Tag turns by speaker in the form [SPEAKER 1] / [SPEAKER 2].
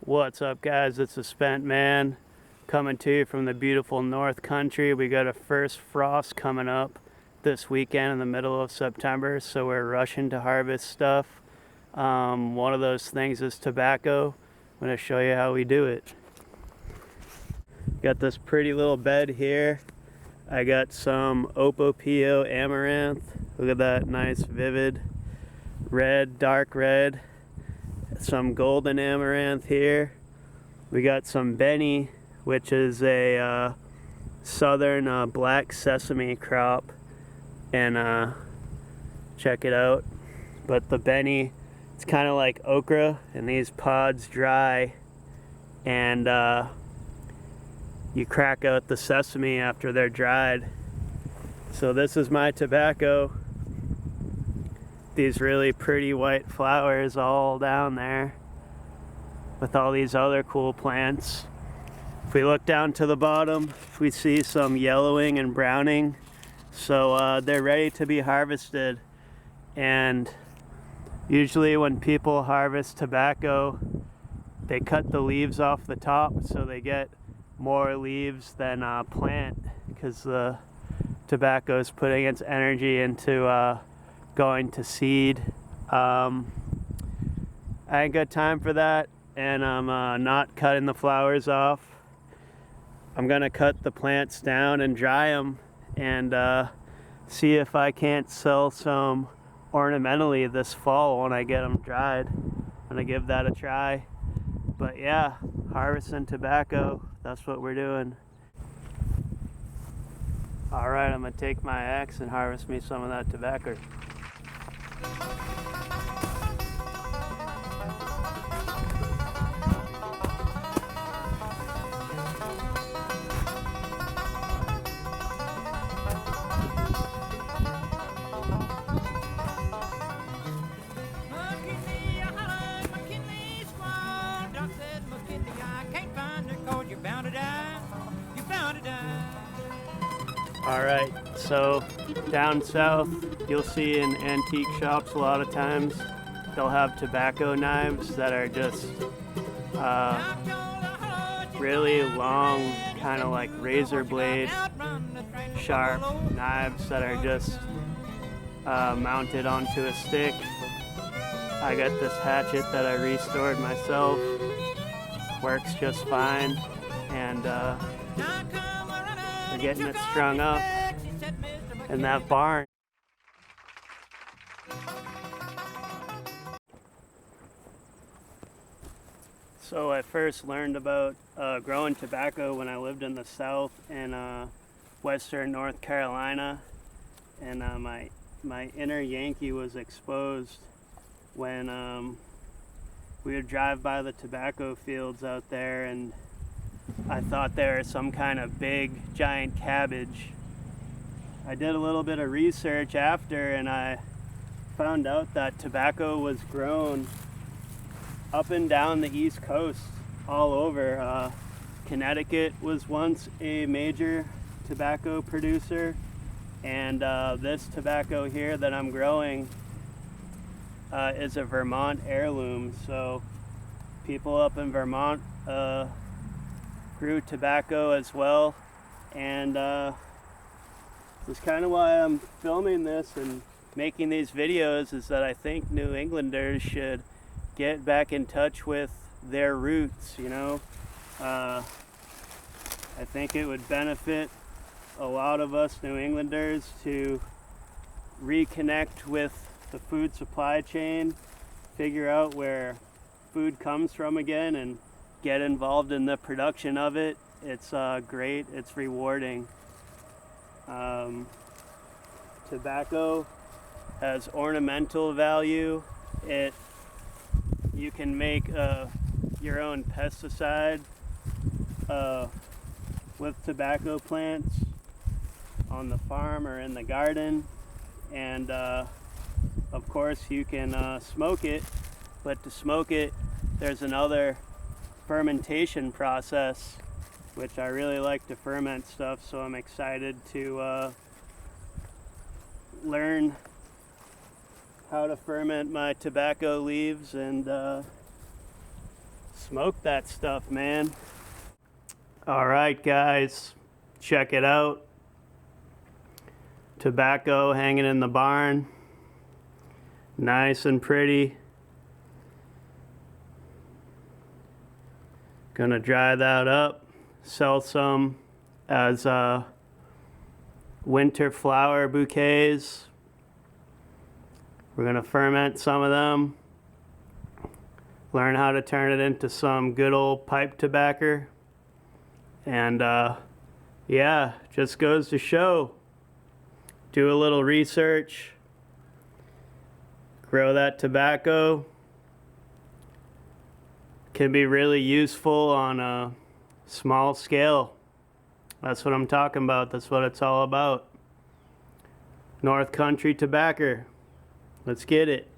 [SPEAKER 1] What's up, guys? It's a Spent Man coming to you from the beautiful North Country. We got a first frost coming up this weekend in the middle of September, so we're rushing to harvest stuff. One of those things is tobacco. I'm going to show you how we do it. Got this pretty little bed here. I got some Opopio amaranth. Look at that nice vivid red, dark red. Some golden amaranth here. We got some Benny, which is a southern black sesame crop, and check it out. But the Benny, it's kind of like okra, and these pods dry, and you crack out the sesame after they're dried. So this is my tobacco. These really pretty white flowers all down there with all these other cool plants. If we look down to the bottom, we see some yellowing and browning. So they're ready to be harvested. And usually when people harvest tobacco, they cut the leaves off the top so they get more leaves than plant, because the tobacco is putting its energy into going to seed. I ain't got time for that, and I'm not cutting the flowers off. I'm gonna cut the plants down and dry them, and see if I can't sell some ornamentally this fall when I get them dried. I'm gonna give that a try. But yeah, harvesting tobacco, that's what we're doing. Alright, I'm gonna take my axe and harvest me some of that tobacco. Alright, so down south, you'll see in antique shops a lot of times, they'll have tobacco knives that are just really long, kind of like razor blade, sharp knives that are just mounted onto a stick. I got this hatchet that I restored myself, works just fine, and we're getting it strung up in that barn. So I first learned about growing tobacco when I lived in the South in western North Carolina, and my inner Yankee was exposed when we would drive by the tobacco fields out there, and I thought they were some kind of big giant cabbage. I did a little bit of research after, and I found out that tobacco was grown up and down the East Coast, all over. Connecticut was once a major tobacco producer, and this tobacco here that I'm growing is a Vermont heirloom. So people up in Vermont grew tobacco as well, and that's kind of why I'm filming this and making these videos, is that I think New Englanders should get back in touch with their roots, you know. I think it would benefit a lot of us New Englanders to reconnect with the food supply chain, figure out where food comes from again, and get involved in the production of it. It's great, it's rewarding. Tobacco has ornamental value. You can make your own pesticide with tobacco plants on the farm or in the garden, and of course you can smoke it, but to smoke it there's another fermentation process, which I really like to ferment stuff, so I'm excited to learn how to ferment my tobacco leaves and smoke that stuff, man. All right, guys, check it out. Tobacco hanging in the barn. Nice and pretty. Gonna dry that up, sell some as winter flower bouquets. We're gonna ferment some of them, learn how to turn it into some good old pipe tobacco. And yeah, just goes to show, do a little research, grow that tobacco. Can be really useful on a small scale. That's what I'm talking about. That's what it's all about. North Country tobacco. Let's get it.